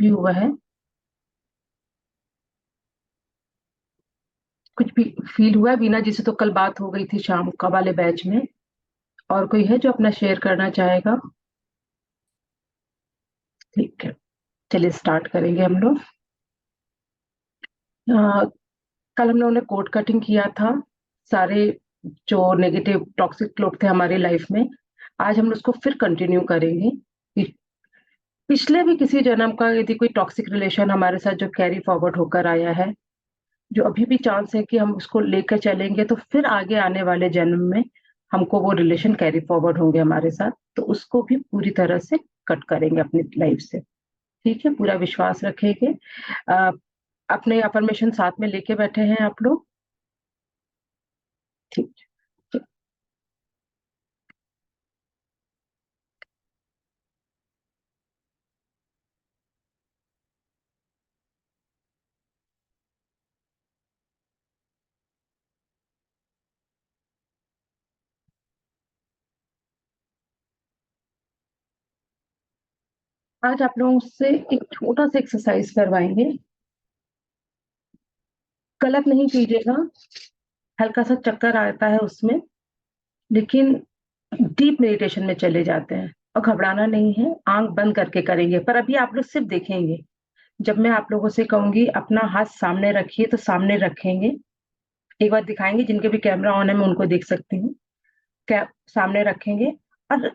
भी हुआ है? कुछ भी फील हुआ है? बीना जी से तो कल बात हो गई थी शाम का वाले बैच में। और कोई है जो अपना शेयर करना चाहेगा? ठीक है, चलिए स्टार्ट करेंगे हम लोग। अ, कल हम लोगों ने कोड कटिंग किया था, सारे जो नेगेटिव टॉक्सिक लोग थे हमारी लाइफ में। आज हम उसको फिर कंटिन्यू करेंगे कि पिछले भी किसी जन्म का यदि कोई टॉक्सिक रिलेशन हमारे साथ जो कैरी फॉरवर्ड होकर आया है, जो अभी भी चांस है कि हम उसको लेकर चलेंगे तो फिर आगे आने वाले जन्म में हमको वो रिलेशन कैरी फॉरवर्ड होंगे हमारे साथ, तो उसको भी पूरी तरह से कट करेंगे अपनी लाइफ से। ठीक है, पूरा विश्वास रखेंगे। अ, अपने अफर्मेशन साथ में लेके बैठे हैं आप लोग? ठीक है। आज आप लोगों से एक छोटा सा एक्सरसाइज करवाएंगे। गलत नहीं कीजिएगा, हल्का सा चक्कर आता है उसमें, लेकिन डीप मेडिटेशन में चले जाते हैं। और घबराना नहीं है, आंख बंद करके करेंगे, पर अभी आप लोग सिर्फ देखेंगे। जब मैं आप लोगों से कहूंगी अपना हाथ सामने रखिए तो सामने रखेंगे। एक बार दिखाएंगे, जिनके भी कैमरा ऑन है मैं उनको देख सकती हूँ। क्या सामने रखेंगे और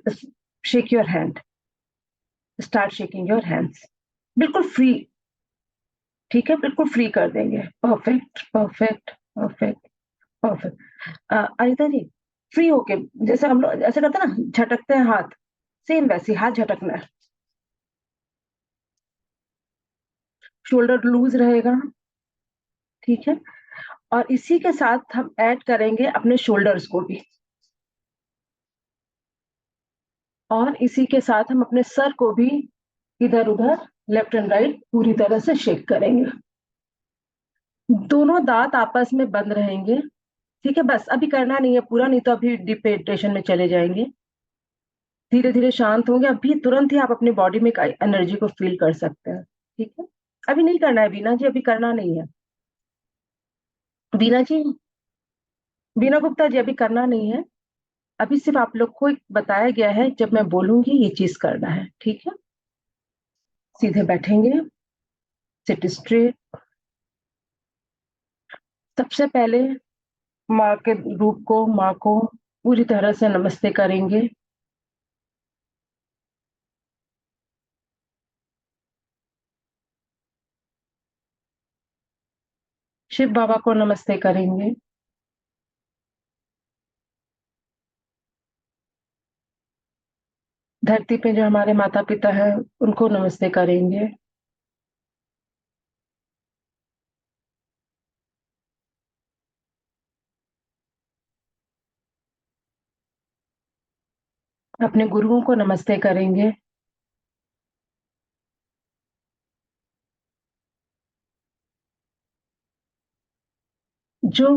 shake your hand, start shaking your hands, बिल्कुल फ्री। ठीक है, बिल्कुल फ्री कर देंगे। Perfect perfect perfect perfect. Anita ji, free होके, जैसे हम लोग ऐसे करते हैं ना, झटकते हैं हाथ, सेम वैसे हाथ झटकना है। शोल्डर लूज रहेगा। ठीक है, और इसी के साथ हम ऐड करेंगे अपने शोल्डर्स को भी, और इसी के साथ हम अपने सर को भी इधर उधर, लेफ्ट एंड राइट, पूरी तरह से शेक करेंगे। दोनों दांत आपस में बंद रहेंगे। ठीक है, बस अभी करना नहीं है पूरा, नहीं तो अभी डीप मेडिटेशन में चले जाएंगे। धीरे धीरे शांत होंगे, अभी तुरंत ही आप अपनी बॉडी में एनर्जी को फील कर सकते हैं। ठीक है, अभी नहीं करना है बीना जी, अभी करना नहीं है। बीना जी, बीना गुप्ता जी, अभी करना नहीं है। अभी सिर्फ आप लोग को एक बताया गया है, जब मैं बोलूंगी ये चीज करना है। ठीक है, सीधे बैठेंगे, सिट स्ट्रेट। सबसे पहले माँ के रूप को, माँ को पूरी तरह से नमस्ते करेंगे। शिव बाबा को नमस्ते करेंगे। धरती पे जो हमारे माता पिता हैं उनको नमस्ते करेंगे। अपने गुरुओं को नमस्ते करेंगे। जो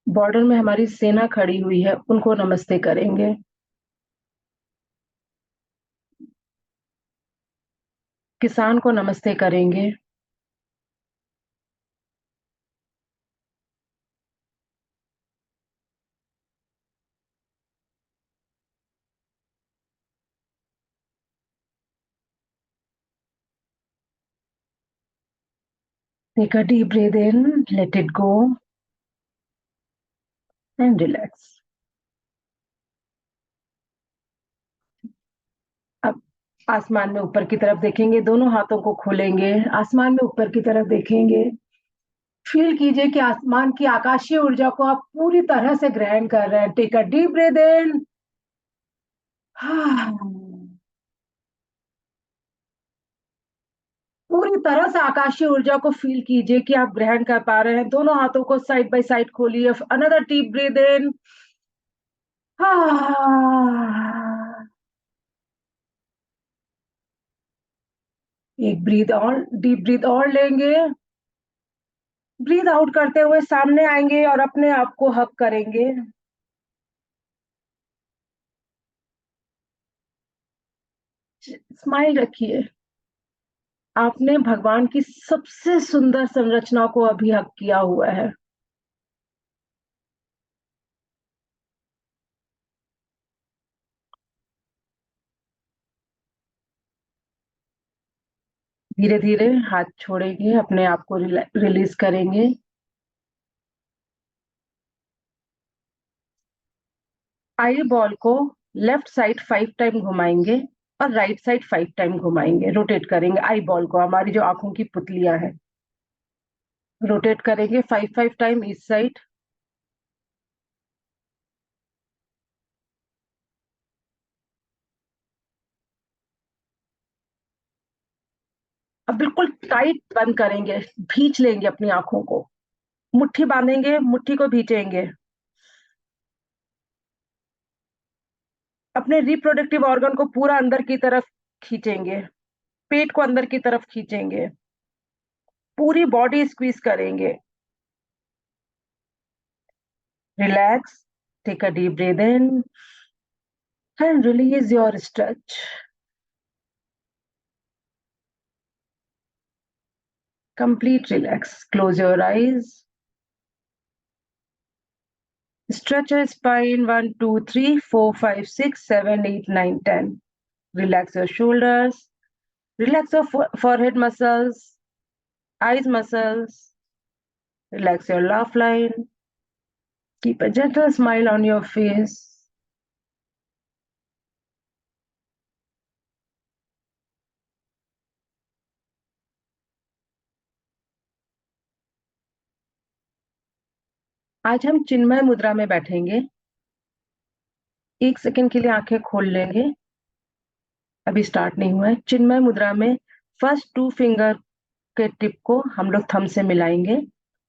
बॉर्डर में हमारी सेना खड़ी हुई है उनको नमस्ते करेंगे। किसान को नमस्ते करेंगे। Take a deep breath in, let it go and relax. अब आसमान में ऊपर की तरफ देखेंगे, दोनों हाथों को खोलेंगे, आसमान में ऊपर की तरफ देखेंगे। फील कीजिए कि आसमान की आकाशीय ऊर्जा को आप पूरी तरह से ग्रहण कर रहे हैं। टेक अ डीप ब्रेथ इन, पूरी तरह से आकाशीय ऊर्जा को फील कीजिए कि आप ग्रहण कर पा रहे हैं। दोनों हाथों को साइड बाय साइड खोलिए। अनदर डीप ब्रीथ इन, एक ब्रीथ और, डीप ब्रीथ और लेंगे। ब्रीथ आउट करते हुए सामने आएंगे और अपने आप को हग करेंगे। स्माइल रखिए। आपने भगवान की सबसे सुंदर संरचना को अभी हक किया हुआ है। धीरे धीरे हाथ छोड़ेंगे, अपने आप को रिलीज करेंगे। आई बॉल को लेफ्ट साइड 5 टाइम घुमाएंगे और राइट साइड 5 टाइम घुमाएंगे, रोटेट करेंगे आई बॉल को, हमारी जो आंखों की पुतलियां हैं। रोटेट करेंगे 5 5 टाइम इस साइड। अब बिल्कुल टाइट बंद करेंगे, भींच लेंगे अपनी आंखों को, मुट्ठी बांधेंगे, मुट्ठी को भींचेंगे। अपने रिप्रोडक्टिव ऑर्गन को पूरा अंदर की तरफ खींचेंगे, पेट को अंदर की तरफ खींचेंगे, पूरी बॉडी स्क्वीज करेंगे। Relax, take a deep breath in and release your stretch. Complete relax. Close your eyes. Stretch your spine. 1 2 3 4 5 6 7 8 9 10. Relax your shoulders. Relax your forehead muscles, eyes muscles. Relax your laugh line. Keep a gentle smile on your face. आज हम चिन्मय मुद्रा में बैठेंगे। 1 second के लिए आंखें खोल लेंगे। अभी स्टार्ट नहीं हुआ है। चिन्मय मुद्रा में फर्स्ट 2 फिंगर के टिप को हम लोग थंब से मिलाएंगे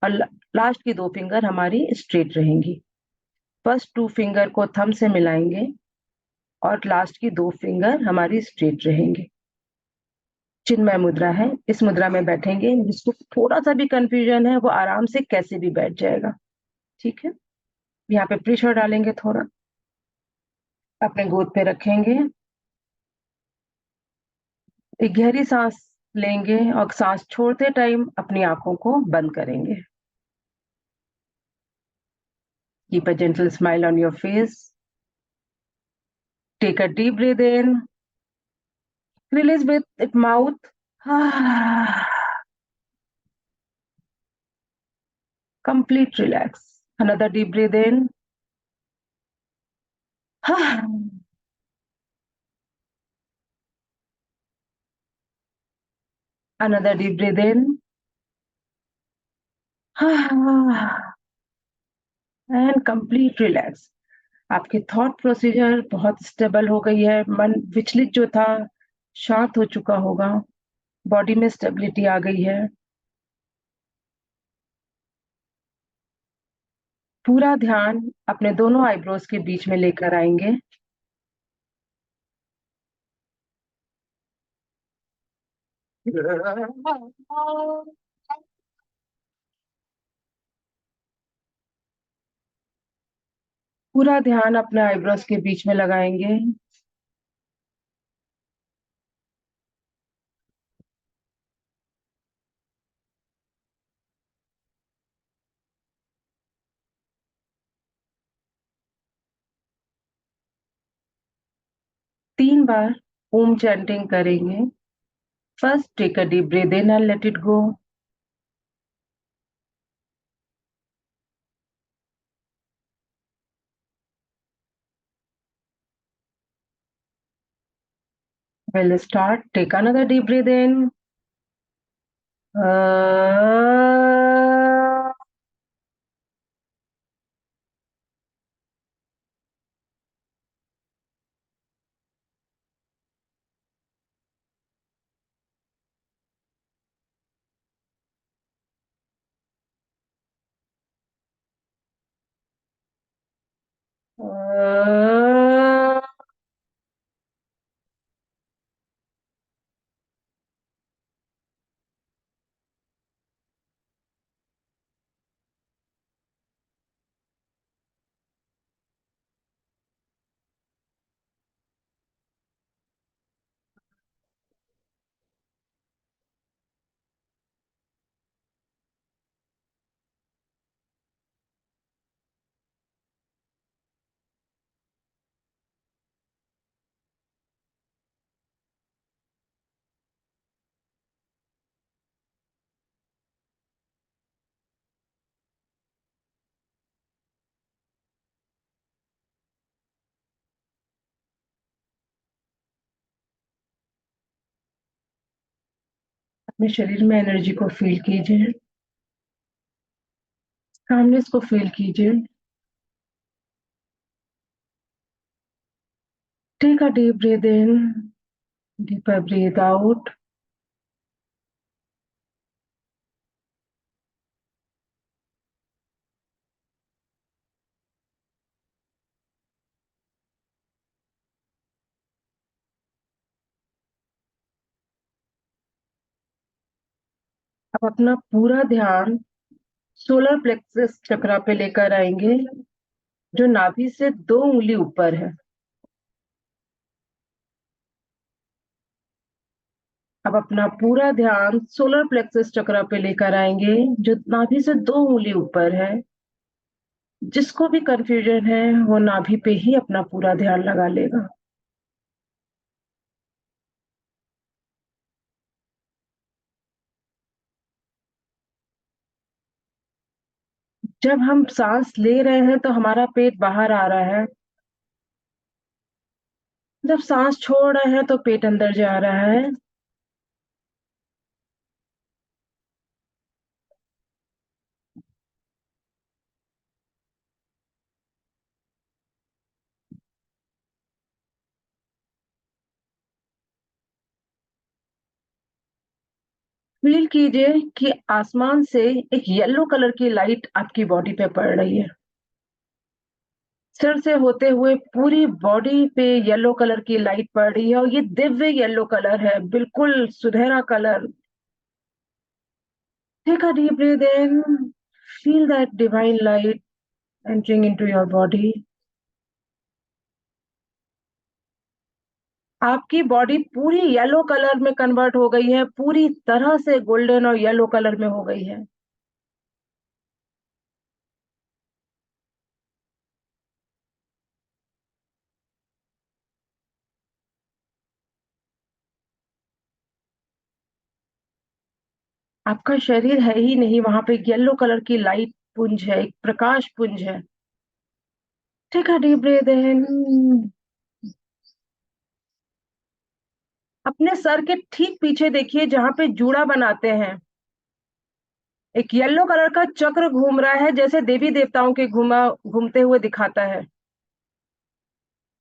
और लास्ट की 2 फिंगर हमारी स्ट्रेट रहेंगी। फर्स्ट 2 फिंगर को थंब से मिलाएंगे और लास्ट की 2 फिंगर हमारी स्ट्रेट रहेंगी। चिन्मय मुद्रा है, इस मुद्रा में बैठेंगे। जिसको थोड़ा सा भी कंफ्यूजन है वो आराम से कैसे भी बैठ जाएगा। ठीक है, यहाँ पे प्रेशर डालेंगे थोड़ा, अपने गोद पे रखेंगे। एक गहरी सांस लेंगे और सांस छोड़ते टाइम अपनी आंखों को बंद करेंगे। Keep a gentle smile on your face. Take a deep breath in, release with mouth. Complete relax. Another deep breath in. Another deep breath in. And complete relax. आपकी थॉट प्रोसीजर बहुत stable हो गई है। मन विचलित जो था शांत हो चुका होगा। बॉडी में स्टेबिलिटी आ गई है। पूरा ध्यान अपने दोनों आईब्रोज के बीच में लेकर आएंगे। पूरा ध्यान अपने आईब्रोज के बीच में लगाएंगे। 3 बार ओम चैंटिंग करेंगे। First take a deep breath in and let it go. We'll start. Take another deep breath in. अपने शरीर में एनर्जी को फील कीजिए, कामनेस को फील कीजिए। Take a deep breath in, deeper breath out. अब अपना पूरा ध्यान सोलर प्लेक्सस चक्रा पे लेकर आएंगे, जो नाभि से 2 उंगली ऊपर है। अब अपना पूरा ध्यान सोलर प्लेक्सस चक्रा पे लेकर आएंगे, जो नाभि से 2 उंगली ऊपर है। जिसको भी कंफ्यूजन है वो नाभि पे ही अपना पूरा ध्यान लगा लेगा। जब हम सांस ले रहे हैं तो हमारा पेट बाहर आ रहा है, जब सांस छोड़ रहे हैं तो पेट अंदर जा रहा है। फील कीजिए कि आसमान से एक येलो कलर की लाइट आपकी बॉडी पे पड़ रही है। सिर से होते हुए पूरी बॉडी पे येलो कलर की लाइट पड़ रही है, और ये दिव्य येलो कलर है, बिल्कुल सुनहरा colour. Take a deep breath in, feel that divine light entering into your body. आपकी बॉडी पूरी येलो कलर में कन्वर्ट हो गई है, पूरी तरह से गोल्डन और येलो कलर में हो गई है। आपका शरीर है ही नहीं, वहां पे एक येलो कलर की लाइट पुंज है, एक प्रकाश पुंज है। टेक अ डीप ब्रीथ इन। अपने सर के ठीक पीछे देखिए, जहां पे जूड़ा बनाते हैं, एक येलो कलर का चक्र घूम रहा है, जैसे देवी देवताओं के घुमा घूमते हुए दिखाता है।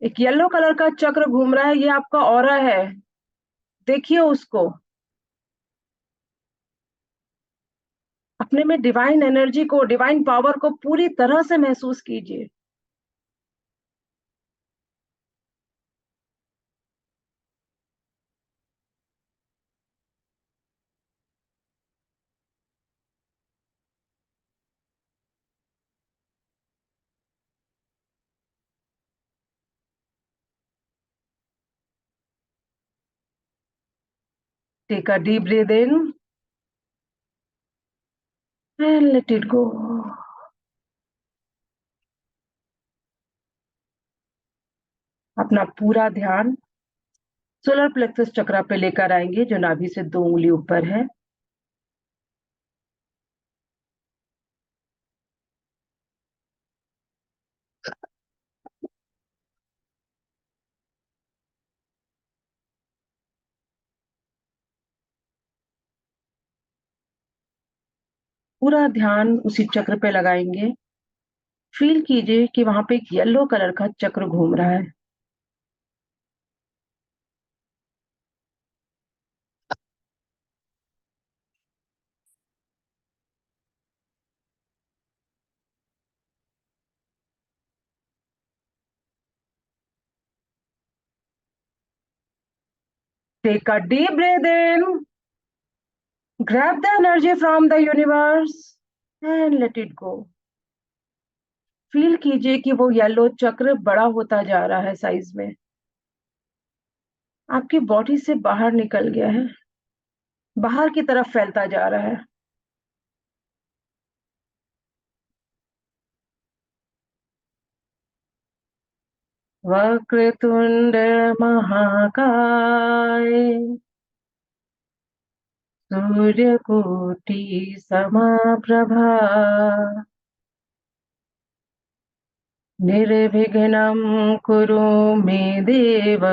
एक येलो कलर का चक्र घूम रहा है, ये आपका ऑरा है। देखिए उसको, अपने में डिवाइन एनर्जी को, डिवाइन पावर को पूरी तरह से महसूस कीजिए। Take a deep breath in and let it go. अपना पूरा ध्यान सोलर प्लेक्सस चक्रा पे लेकर आएंगे, जो नाभि से 2 उंगली ऊपर है। पूरा ध्यान उसी चक्र पे लगाएंगे। फील कीजिए कि वहां पे एक येलो कलर का चक्र घूम रहा है। Take a deep breath in, grab the energy from the universe and let it go. Feel कीजिए कि वो येलो चक्र बड़ा होता जा रहा है साइज में, आपकी बॉडी से बाहर निकल गया है, बाहर की तरफ फैलता जा रहा है। वक्रतुंड महाकाय, सूर्यकोटि समप्रभा, निर्विघ्नं कुरु मे देव,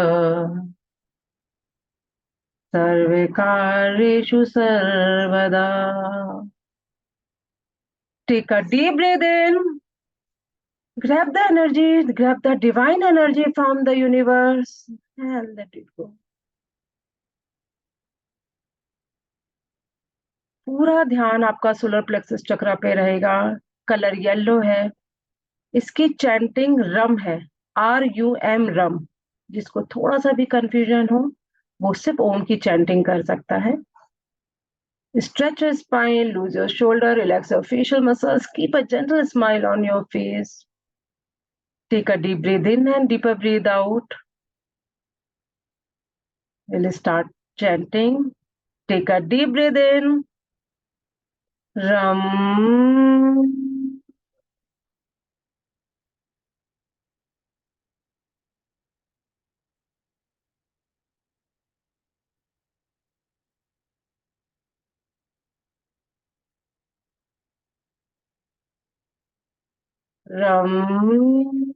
सर्वकार्येषु सर्वदा. Take a deep breath in. Grab the energy, grab the divine energy from the universe and let it go. पूरा ध्यान आपका सोलर प्लेक्सस चक्र पे रहेगा. कलर येलो है. इसकी चैंटिंग रम है. RUM रम. जिसको थोड़ा सा भी कंफ्यूजन हो वो सिर्फ ओम की चैंटिंग कर सकता है. Stretch your spine, lose your shoulder, relax your facial muscles, keep a gentle smile on your face. Take a deep breath in and deeper breathe out. We'll start chanting. Take a deep breath in. Ram. Ram.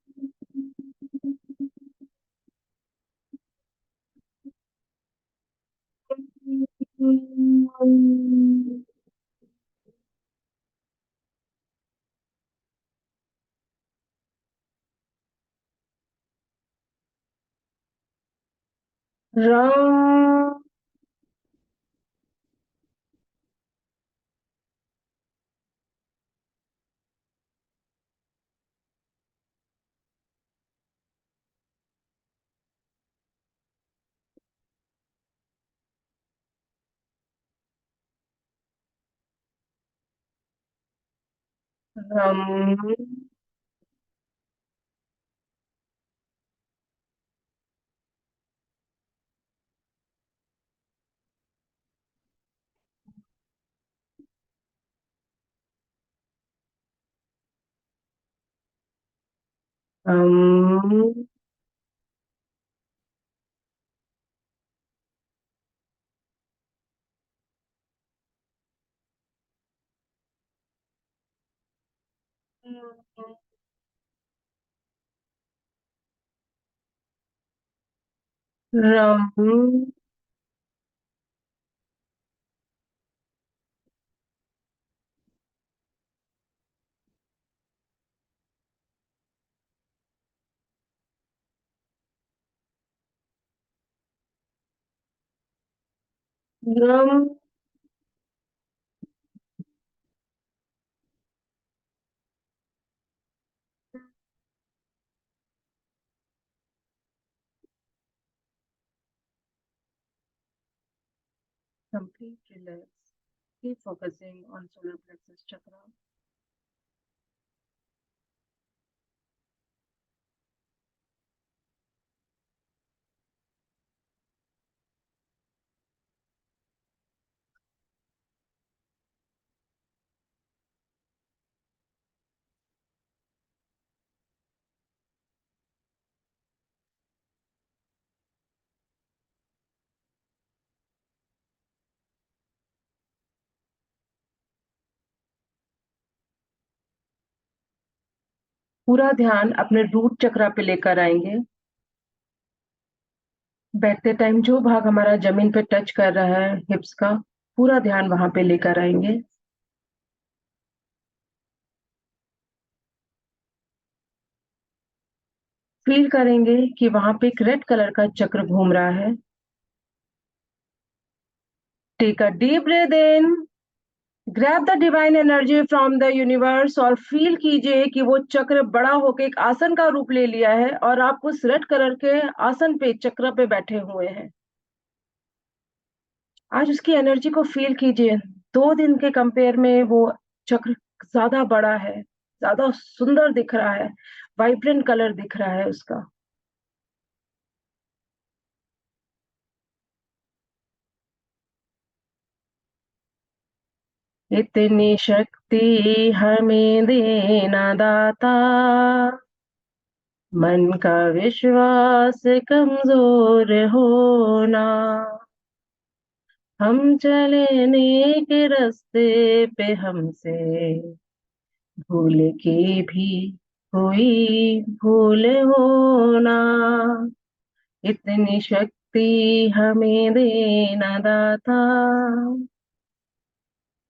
Ram. Ram. Ram. Ram. Ram. Complete relax. Keep focusing on solar plexus chakra. पूरा ध्यान अपने root चक्रा पे लेकर आएंगे. बैठते time जो भाग हमारा जमीन पे टच कर रहा है हिप्स का पूरा ध्यान वहां पे लेकर आएंगे. फील करेंगे कि वहां पे एक रेड कलर का चक्र घूम रहा है. Take a deep breath in. Grab the divine energy from the universe और फील कीजिए कि वो चक्र बड़ा होकर एक आसन का रूप ले लिया है और आप उस रेड कलर के आसन पे चक्र पे बैठे हुए हैं. आज उसकी एनर्जी को फील कीजिए. 2 दिन के कंपेयर में वो चक्र ज्यादा बड़ा है, ज्यादा सुंदर दिख रहा है, वाइब्रेंट कलर दिख रहा है उसका. इतनी शक्ति हमें देना दाता, मन का विश्वास कमजोर होना. हम चले नेक रास्ते पे हमसे भूल के भी कोई भूल होना. इतनी शक्ति शक्ति हमें देना दाता.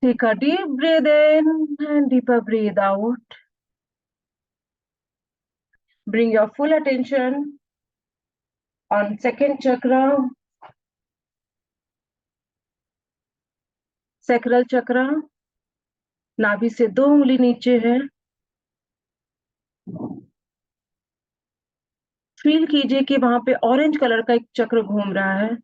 Take a deep breath in and deeper breathe out. Bring your full attention on second chakra, sacral chakra. नाभि से 2 उंगली नीचे है. फील कीजिए कि वहां पे ऑरेंज कलर का एक चक्र घूम रहा है.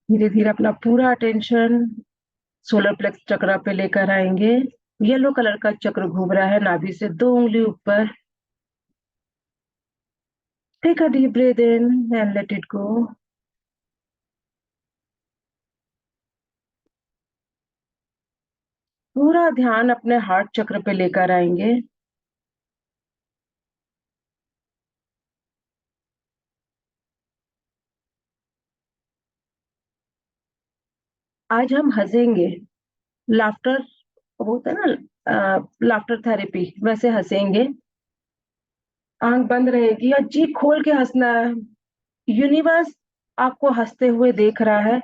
धीरे धीरे अपना पूरा अटेंशन सोलर प्लेक्स चक्र पे लेकर आएंगे. येलो कलर का चक्र घूम रहा है नाभि से 2 उंगली ऊपर. Take a deep breath in and let it go. पूरा ध्यान अपने हार्ट चक्र पे लेकर आएंगे. आज हम हंसेंगे. लाफ्टर होता है ना, लाफ्टर थेरेपी, वैसे हंसेंगे. आंख बंद रहेगी और जी खोल के हंसना है. यूनिवर्स आपको हंसते हुए देख रहा है.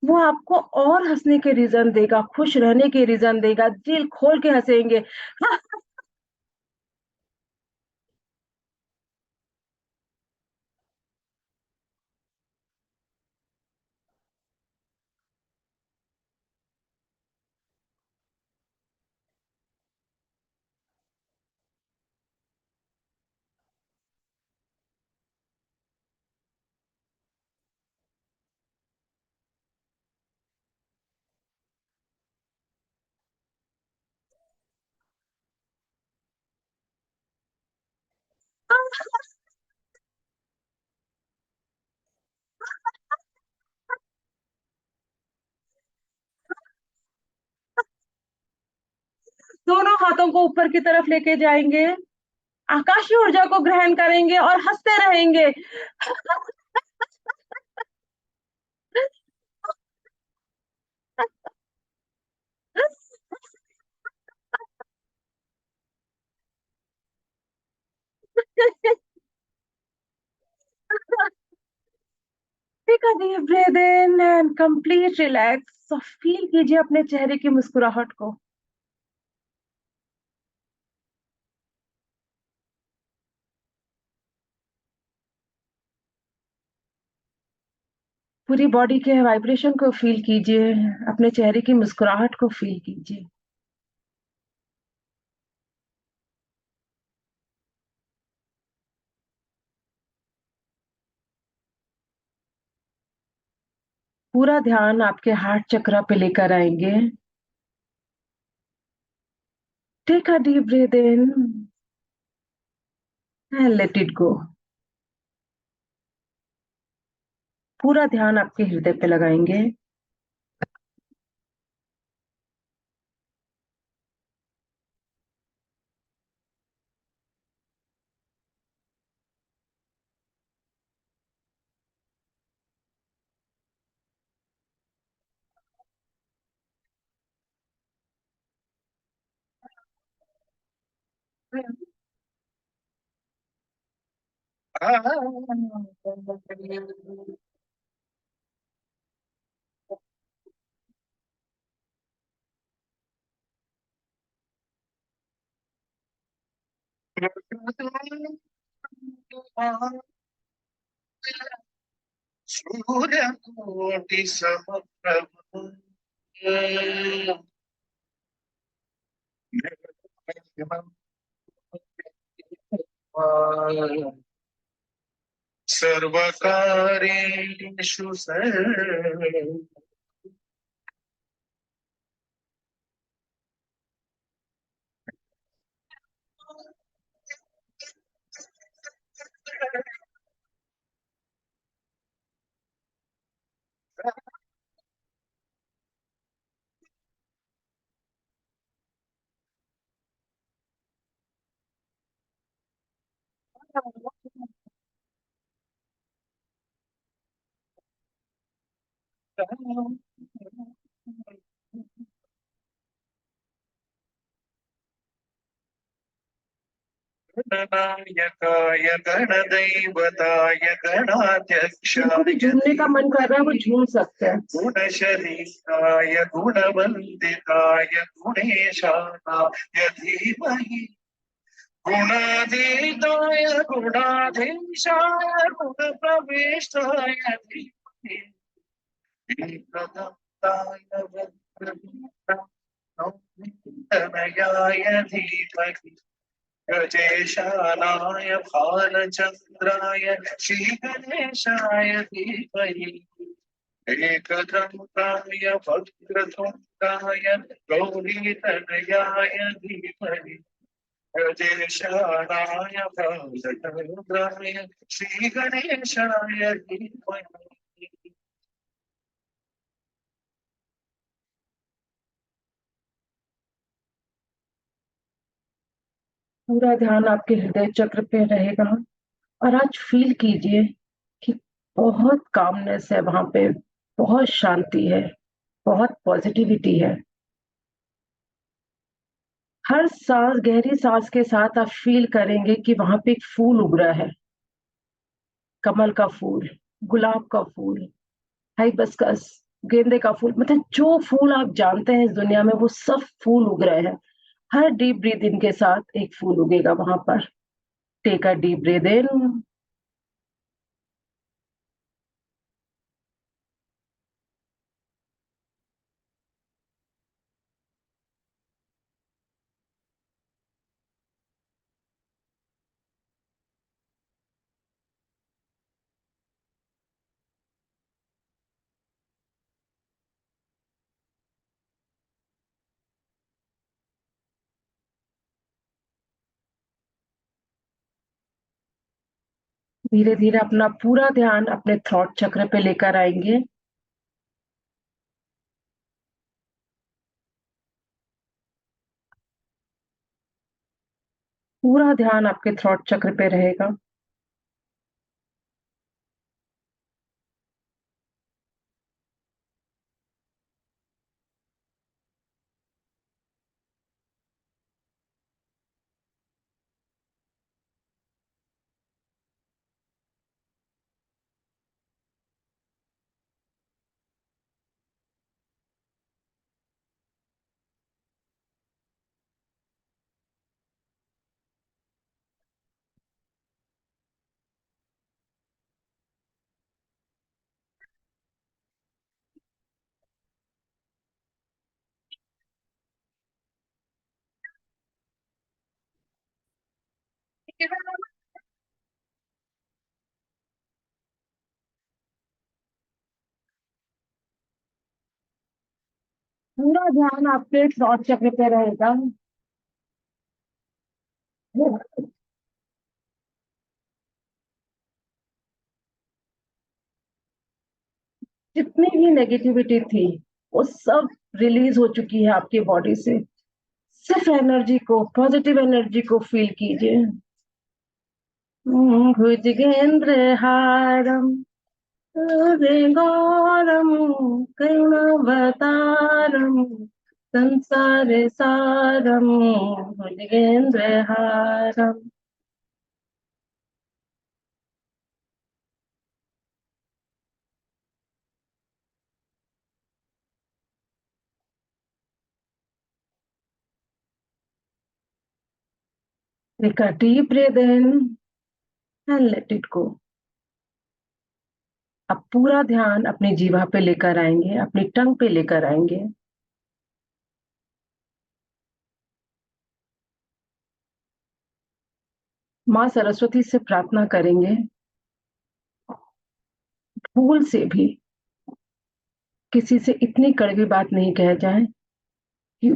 वो आपको और हंसने के रीजन देगा, खुश रहने के रीजन देगा. दिल खोल के हंसेंगे. दोनों हाथों को ऊपर की तरफ लेके जाएंगे. आकाशीय ऊर्जा को ग्रहण करेंगे और हंसते रहेंगे. Take a deep breath in and complete relax. Feel कीजिए अपने चेहरे की मुस्कुराहट को. पूरी बॉडी के वाइब्रेशन को फील कीजिए. अपने चेहरे की मुस्कुराहट को फील कीजिए. पूरा ध्यान आपके हार्ट चक्र पे लेकर आएंगे. Take a deep breath in and let it go. पूरा ध्यान आपके हृदय पे लगाएंगे. सूर्यकोटि समप्रभ सर्वकारेषु गणनायकाय गणदैवताय जिनको भी गणाध्यक्षाय झूमने का मन कर रहा है वो झूम सकते हैं। गुणशरीराय गुणवन्दिताय गुणेशानाय धीमहि गुणातीताय गुणाधीशाय गुणप्रविष्टाय धीमहि एकदन्ताय वक्रतुण्डमहाकाय धीमहि गजेशानाय भालचन्द्राय श्रीगणेशाय धीमहि एकदन्ताय वक्रतुण्डाय गौरीतनयाय धीमहि गजेशानाय भालचन्द्राय श्रीगणेशाय धीमहि। पूरा ध्यान आपके हृदय चक्र पे रहेगा और आज फील कीजिए कि बहुत कामनेस है वहां पे, बहुत शांति है, बहुत पॉजिटिविटी है। हर सांस, गहरी सांस के साथ आप फील करेंगे कि वहां पे एक फूल उग रहा है। कमल का फूल, गुलाब का फूल, हाइबिस्कस, गेंदे का फूल, मतलब जो फूल आप जानते हैं इस दुनिया में वो सब फूल उग रहे हैं। हर डीप ब्रीथ इन के साथ एक फूल उगेगा वहां पर। टेक अ डीप ब्रीथ इन, धीरे धीरे अपना पूरा ध्यान अपने थ्रॉट चक्र पे लेकर आएंगे। पूरा ध्यान आपके थ्रॉट चक्र पे रहेगा। पूरा ध्यान आपके थ्रॉट चक्र पे रहेगा। जितनी भी नेगेटिविटी थी वो सब रिलीज हो चुकी है आपकी बॉडी से। सिर्फ एनर्जी को, पॉजिटिव एनर्जी को फील कीजिए। भुजगेंद्रहारम गौरम करुणावतारम संसार सारम भुजगेंद्रहारम। Take a deep breath in and let it go। अब पूरा ध्यान अपनी जीवा पे लेकर आएंगे, अपनी टंग पे लेकर आएंगे। माँ सरस्वती से प्रार्थना करेंगे भूल से भी किसी से इतनी कड़वी बात नहीं कह जाए कि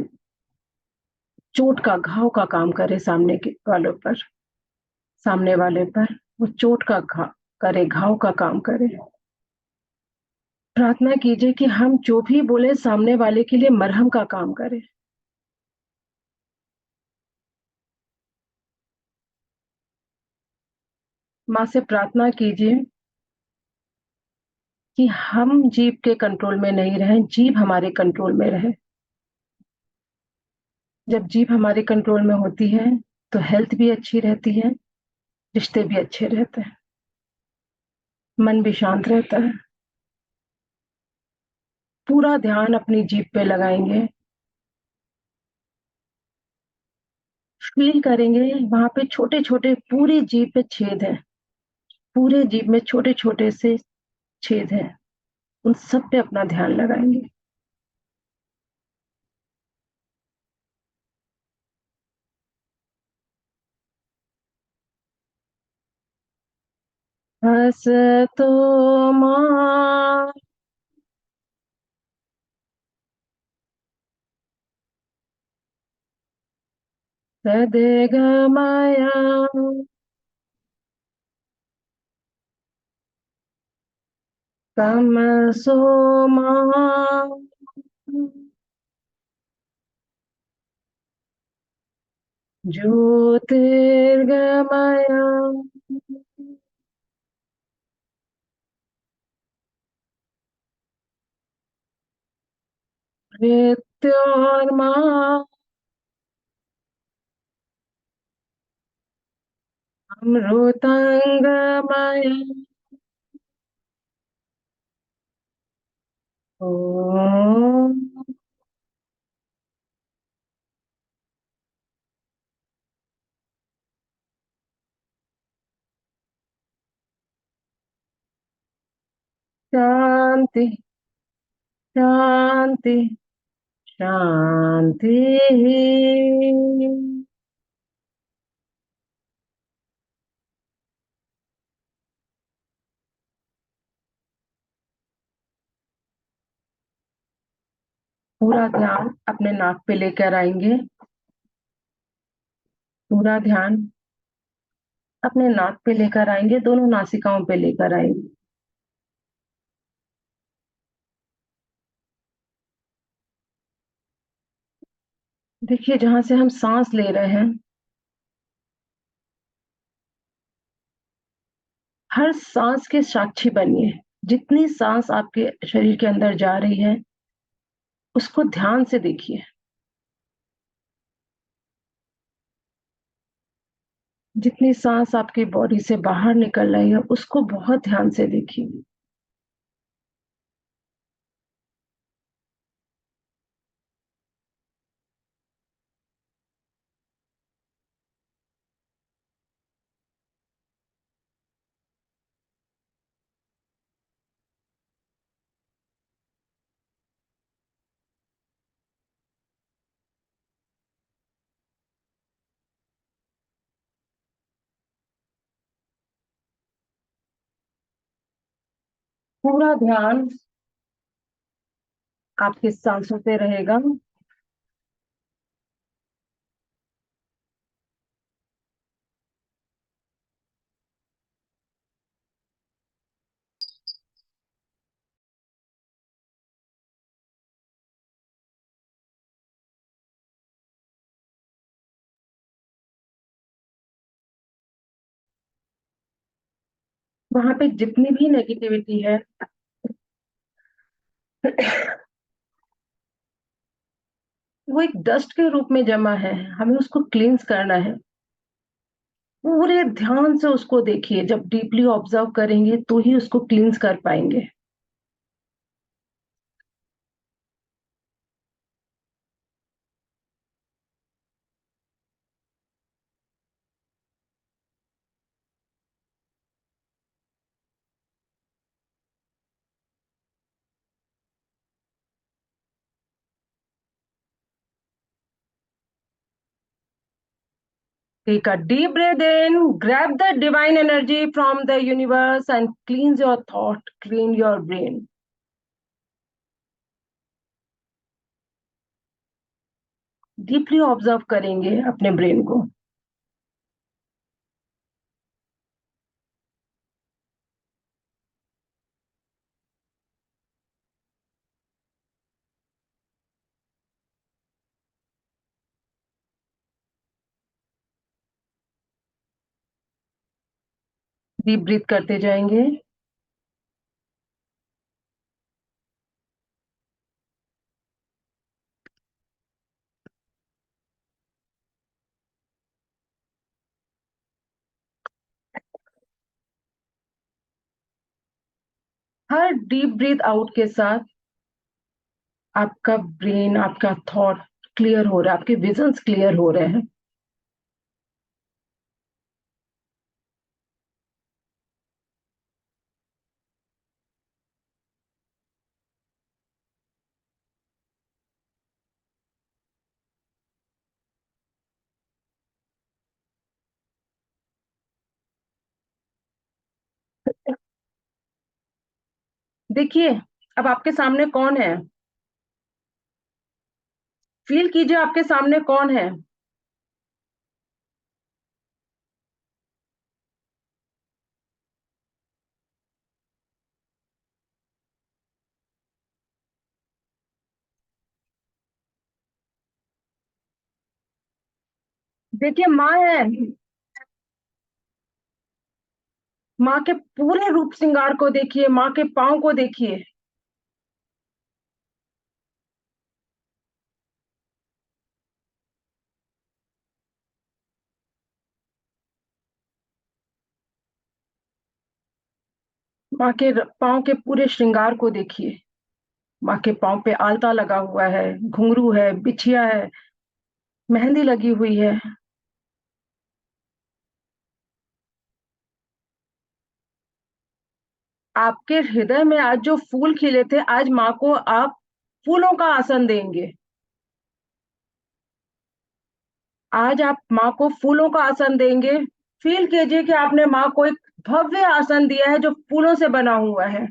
चोट का, घाव का काम करे सामने के वालों पर, सामने वाले पर वो चोट का करे, घाव का काम करे। प्रार्थना कीजिए कि हम जो भी बोले सामने वाले के लिए मरहम का काम करे। माँ से प्रार्थना कीजिए कि हम जीभ के कंट्रोल में नहीं रहें, जीभ हमारे कंट्रोल में रहे। जब जीभ हमारे कंट्रोल में होती है, तो हेल्थ भी अच्छी रहती है, रिश्ते भी अच्छे रहते हैं, मन भी शांत रहता है। पूरा ध्यान अपनी जीभ पे लगाएँगे, फ़ील करेंगे वहाँ पे छोटे-छोटे पूरी जीभ पे छेद हैं, पूरे जीभ में छोटे-छोटे से छेद हैं, उन सब पे अपना ध्यान लगाएँगे। हसतो मा सद्गमया तमसो मा ज्योतिर्गमया मृत्योर्मा अमृतंगमया। ओम शांति शांति शांति। पूरा ध्यान अपने नाक पे लेकर आएंगे, पूरा ध्यान अपने नाक पे लेकर आएंगे, दोनों नासिकाओं पे लेकर आएंगे। देखिए जहां से हम सांस ले रहे हैं, हर सांस के साक्षी बनिए। जितनी सांस आपके शरीर के अंदर जा रही है, उसको ध्यान से देखिए। जितनी सांस आपकी बॉडी से बाहर निकल रही है, उसको बहुत ध्यान से देखिए। पूरा ध्यान आपकी सांसों पे रहेगा। वहां पे जितनी भी नेगेटिविटी है, वो एक डस्ट के रूप में जमा है, हमें उसको क्लींस करना है। पूरे ध्यान से उसको देखिए, जब डीपली ऑब्जर्व करेंगे तो ही उसको क्लींस कर पाएंगे। Take a deep breath in, grab the divine energy from the universe and cleanse your thought, clean your brain. Deeply observe करेंगे अपने ब्रेन को। डीप ब्रीथ करते जाएंगे। हर डीप ब्रीथ आउट के साथ आपका ब्रेन, आपका थॉट क्लियर हो रहा है, आपके विजन्स क्लियर हो रहे हैं। देखिए, अब आपके सामने कौन है? फील कीजिए आपके सामने कौन है। देखिए, माँ है। माँ के पूरे रूप श्रृंगार को देखिए, माँ के पाँव को देखिए। माँ के पाँव के पूरे श्रृंगार को देखिए। माँ के पाँव पे आलता लगा हुआ है, घुंघरू है, बिछिया है, मेहंदी लगी हुई है। आपके हृदय में आज जो फूल खिले थे, आज माँ को आप फूलों का आसन देंगे। आज आप माँ को फूलों का आसन देंगे। फील कीजिए कि आपने माँ को एक भव्य आसन दिया है जो फूलों से बना हुआ है।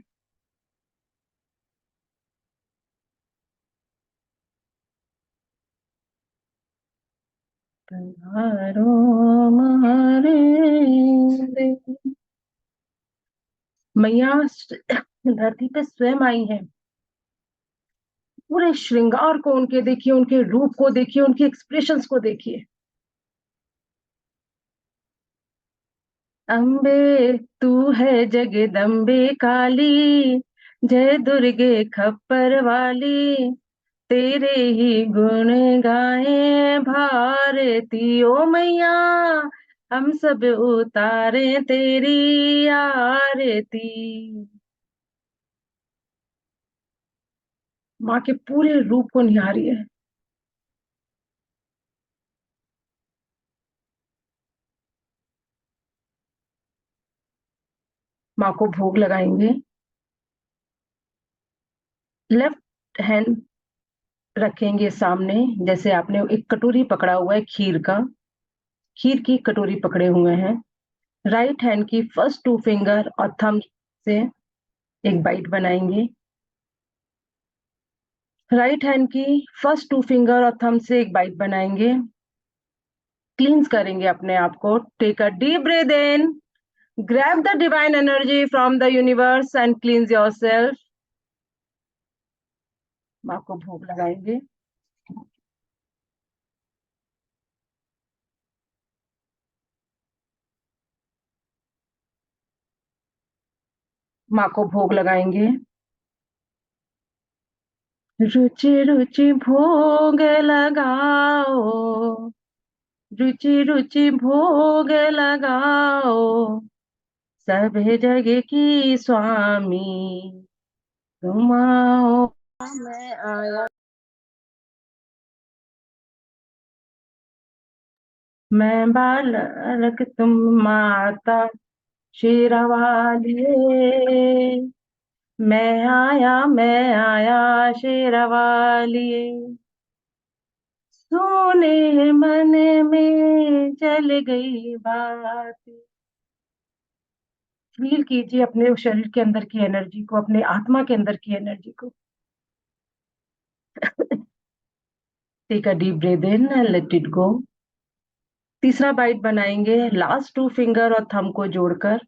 पधारो हमारे देश। मैया धरती पे स्वयं आई है। पूरे श्रृंगार को उनके देखिए, उनके रूप को देखिए, उनके एक्सप्रेशंस को देखिए। अम्बे तू है जगदम्बे काली, जय दुर्गे खप्पर वाली, तेरे ही गुण गाए भारती ओ मैया, हम सब उतारे तेरी आरती। माँ के पूरे रूप को निहारिए। माँ को भोग लगाएंगे। लेफ्ट हैंड रखेंगे सामने, जैसे आपने एक कटोरी पकड़ा हुआ है खीर का, खीर की कटोरी पकड़े हुए हैं। राइट हैंड की फर्स्ट टू फिंगर और थंब से एक बाइट बनाएंगे। राइट हैंड की फर्स्ट टू फिंगर और थंब से एक बाइट बनाएंगे। क्लींस करेंगे अपने आप को। Take a deep breath in, grab the divine energy from the universe and cleanse yourself। माँ को भोग लगाएंगे। माँ को भोग लगाएंगे। रुचि रुचि भोग लगाओ, रुचि रुचि भोग लगाओ, सब जग की स्वामी तुम आओ। मैं आया, मैं बालक तुम माता शेरावाली। मैं आया शेरावाली। सोने मन में चल गई बात। फील कीजिए अपने शरीर के अंदर की एनर्जी को, अपने आत्मा के अंदर की एनर्जी को। Take a deep breath in and let it go. तीसरा बाइट बनाएंगे, लास्ट टू फिंगर और थंब को जोड़कर।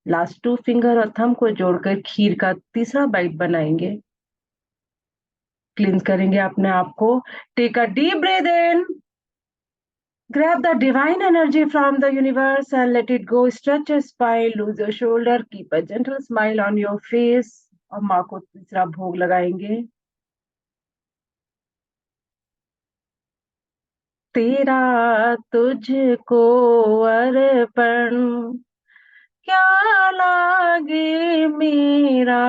लास्ट टू फिंगर और थंब को जोड़कर खीर का तीसरा बाइट बनाएंगे। क्लींस करेंगे अपने आप को। Take a deep breath in, Grab the divine energy from the universe and let it go. Stretch your spine, lose your shoulder, keep a gentle smile on your face. और माँ को तीसरा भोग लगाएंगे. तेरा तुझको अर्पण, क्या लागे मेरा,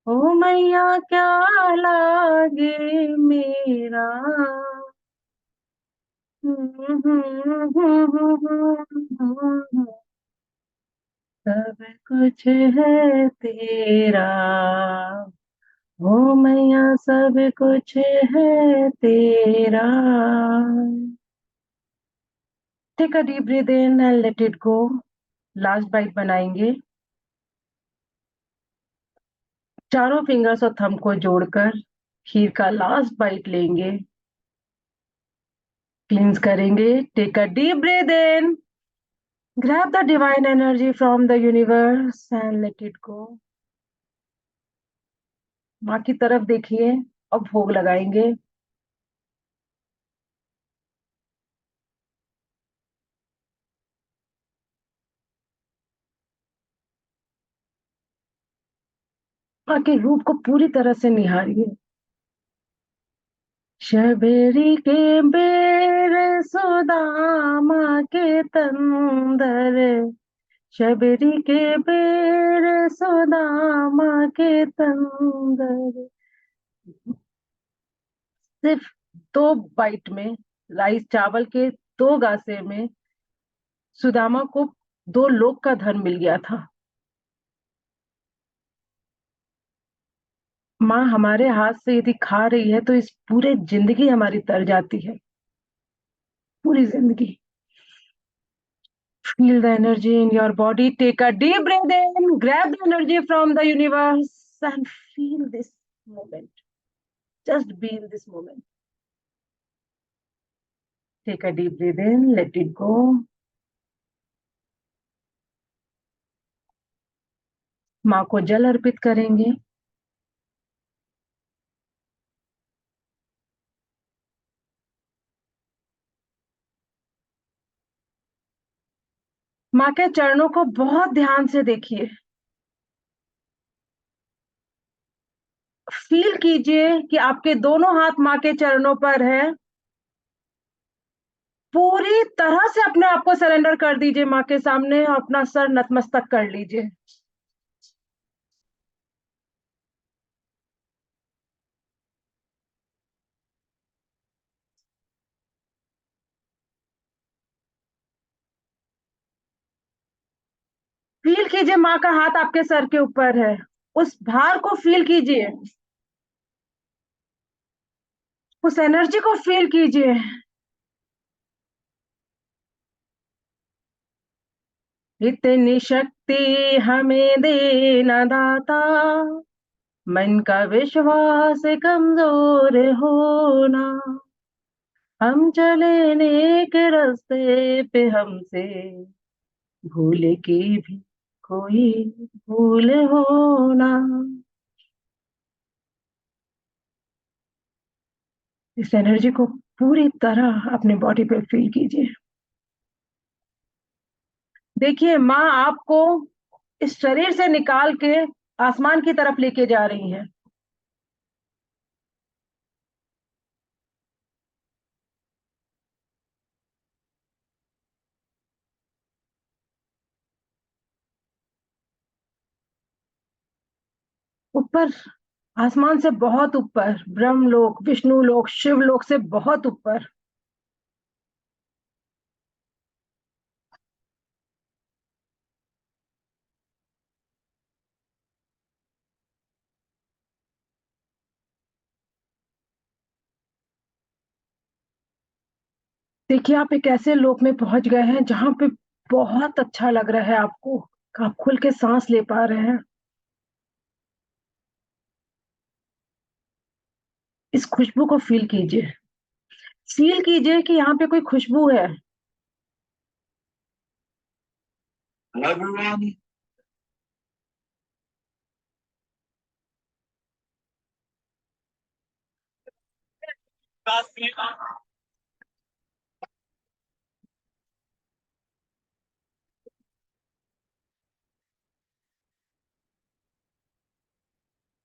ओ मैया क्या लागे मेरा. सब कुछ है तेरा, ओ मैया सब कुछ है तेरा. Take a deep breath in and let it go. Last bite बनाएंगे. चारों फिंगर्स और थंब को जोड़कर खीर का लास्ट बाइट लेंगे. क्लींस करेंगे. Take a deep breath in, grab the divine energy from the universe and let it go. माँ की तरफ देखिए और भोग लगाएंगे. माँ के रूप को पूरी तरह से निहारिए. शबरी के बेर सुदामा के तंदर, शबरी के बेर सुदामा के तंदर. सिर्फ 2 बाइट में, राइस चावल के 2 गासे में सुदामा को 2 लोक का धन मिल गया था. माँ हमारे हाथ से यदि खा रही है तो इस पूरे जिंदगी हमारी तर जाती है. पूरी जिंदगी. Feel the energy in your body. Take a deep breath in, grab the energy from the universe and feel this moment. Just be in this moment. Take a deep breath in, let it go. माँ को जल अर्पित करेंगे. माँ के चरणों को बहुत ध्यान से देखिए. फील कीजिए कि आपके दोनों हाथ माँ के चरणों पर है. पूरी तरह से अपने आप को सरेंडर कर दीजिए माँ के सामने और अपना सर नतमस्तक कर लीजिए. फील कीजिए माँ का हाथ आपके सर के ऊपर है. उस भार को फील कीजिए. उस एनर्जी को फील कीजिए. इतनी शक्ति हमें देना दाता, मन का विश्वास कमजोर होना. हम चले नेक रास्ते पे, हमसे भूले के भी कोई भूल होना. इस एनर्जी को पूरी तरह अपने बॉडी पे फील कीजिए. देखिए माँ आपको इस शरीर से निकाल के आसमान की तरफ लेके जा रही है. ऊपर, आसमान से बहुत ऊपर, ब्रह्मलोक, विष्णुलोक, शिवलोक से बहुत ऊपर. देखिए आप एक ऐसे लोक में पहुंच गए हैं जहां पे बहुत अच्छा लग रहा है आपको. आप खुल के सांस ले पा रहे हैं. इस खुशबू को फील कीजिए. फील कीजिए कि यहाँ पे कोई खुशबू है. भगवान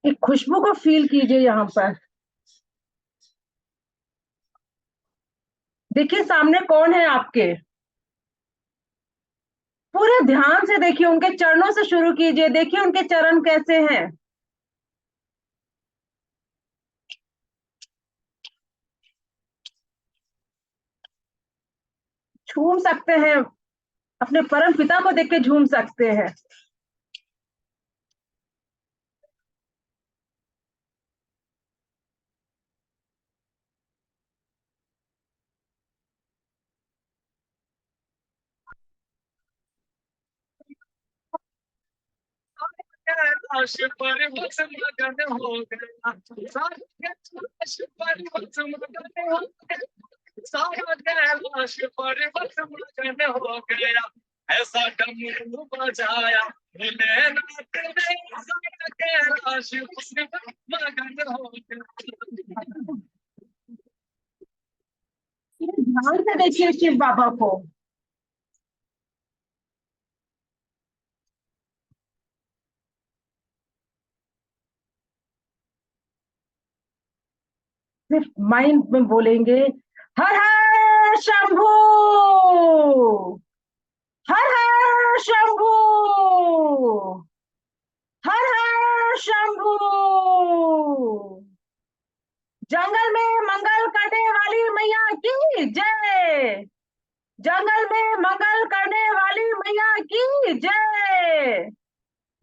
एक खुशबू को फील कीजिए यहाँ पर। देखिए सामने कौन है आपके, पूरे ध्यान से देखिए, उनके चरणों से शुरू कीजिए, देखिए उनके चरण कैसे हैं। झूम सकते हैं, अपने परम पिता को देख के झूम सकते हैं। कैलाश पर बस मगन हो गया, सारा कैलाश पर बस मगन हो गया, सारा कैलाश पर बस मगन हो गया, ऐसा डमरू बजाया भोलेनाथ ने, सारा कैलाश पर मगन हो गया। ध्यान से देखिए शिव बाबा को। सिर्फ माइंड में बोलेंगे, हर हर शंभू, हर हर शंभू, हर हर शंभू। जंगल में मंगल करने वाली मैया की जय, जंगल में मंगल करने वाली मैया की जय,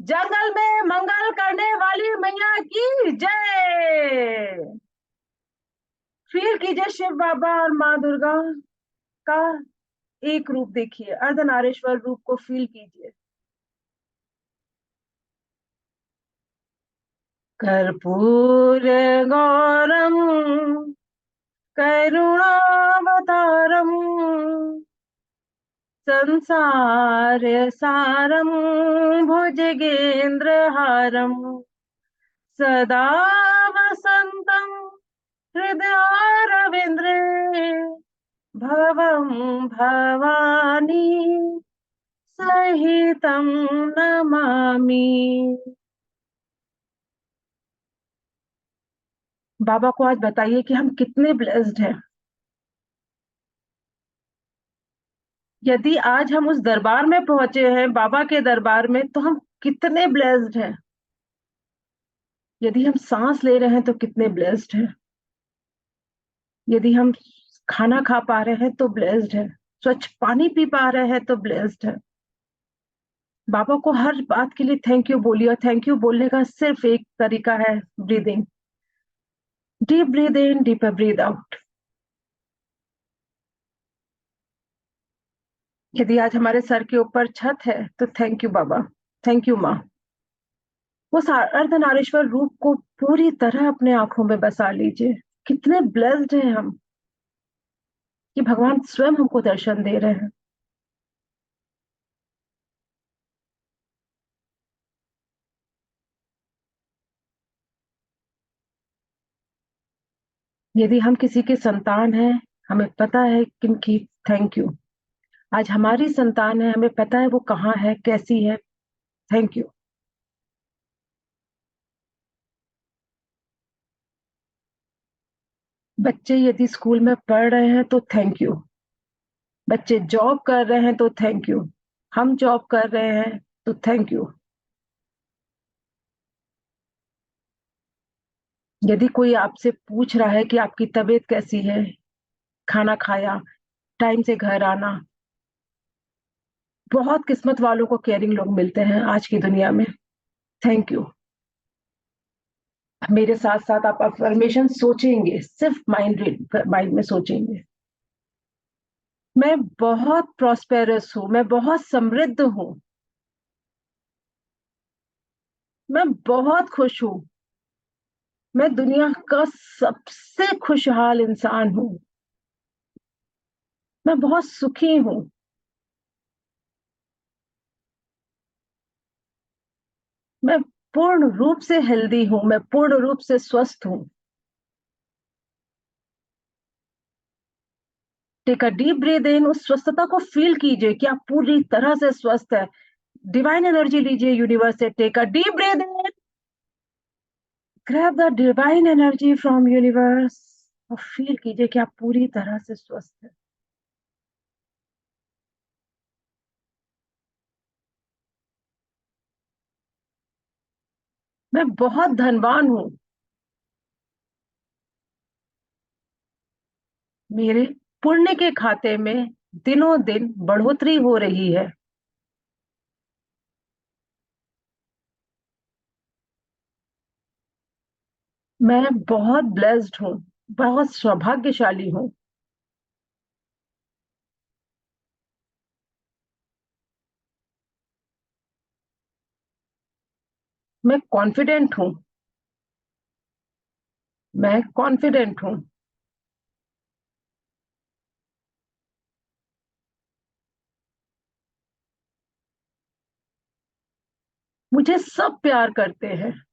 जंगल में मंगल करने वाली मैया की जय। फील कीजिए शिव बाबा और माँ दुर्गा का एक रूप, देखिए अर्धनारीश्वर रूप को फील कीजिए। कर्पूर गौरम करुणावतारम संसार सारम भुजगेन्द्रहारम सदा वसंतम हृदयारविंद्रे भवं भवानी सहितं नमामि। बाबा को आज बताइए कि हम कितने ब्लेस्ड हैं। यदि आज हम उस दरबार में पहुंचे हैं, बाबा के दरबार में, तो हम कितने ब्लेस्ड हैं। यदि हम सांस ले रहे हैं तो कितने ब्लेस्ड हैं। यदि हम खाना खा पा रहे हैं तो ब्लेस्ड है। स्वच्छ पानी पी पा रहे हैं तो ब्लेस्ड है। बाबा को हर बात के लिए थैंक यू बोलिए, और थैंक यू बोलने का सिर्फ एक तरीका है, breathing. Deep breathe in, deeper breathe out. यदि आज हमारे सर के ऊपर छत है तो thank you Baba, thank you माँ। उस अर्धनारीश्वर रूप को पूरी तरह अपने आंखों में बसा लीजिए। कितने ब्लेस्ड हैं हम कि भगवान स्वयं हमको दर्शन दे रहे हैं। यदि हम किसी के संतान हैं, हमें पता है किनकी, थैंक यू। आज हमारी संतान है, हमें पता है वो कहाँ है, कैसी है, थैंक यू। बच्चे यदि स्कूल में पढ़ रहे हैं तो थैंक यू। बच्चे जॉब कर रहे हैं तो थैंक यू। हम जॉब कर रहे हैं तो थैंक यू। यदि कोई आपसे पूछ रहा है कि आपकी तबीयत कैसी है, खाना खाया, टाइम से घर आना, बहुत किस्मत वालों को केयरिंग लोग मिलते हैं आज की दुनिया में, थैंक यू। मेरे साथ साथ आप अफर्मेशन सोचेंगे, सिर्फ माइंड में सोचेंगे। मैं बहुत प्रॉस्पेरस हूं, मैं बहुत समृद्ध हूं, मैं बहुत खुश हूं, मैं दुनिया का सबसे खुशहाल इंसान हूं, मैं बहुत सुखी हूं, मैं पूर्ण रूप से हेल्दी हूं, मैं पूर्ण रूप से स्वस्थ हूं। टेक अ डीप ब्रीथ इन, उस स्वस्थता को फील कीजिए कि आप पूरी तरह से स्वस्थ है। डिवाइन एनर्जी लीजिए यूनिवर्स से। Take a deep breath in, grab the divine energy from universe और फील कीजिए कि आप पूरी तरह से स्वस्थ हैं। मैं बहुत धनवान हूं। मेरे पुण्य के खाते में दिनों दिन बढ़ोतरी हो रही है। मैं बहुत ब्लेस्ड हूँ, बहुत सौभाग्यशाली हूँ। मैं कॉन्फिडेंट हूँ। मैं कॉन्फिडेंट हूँ। मुझे सब प्यार करते हैं।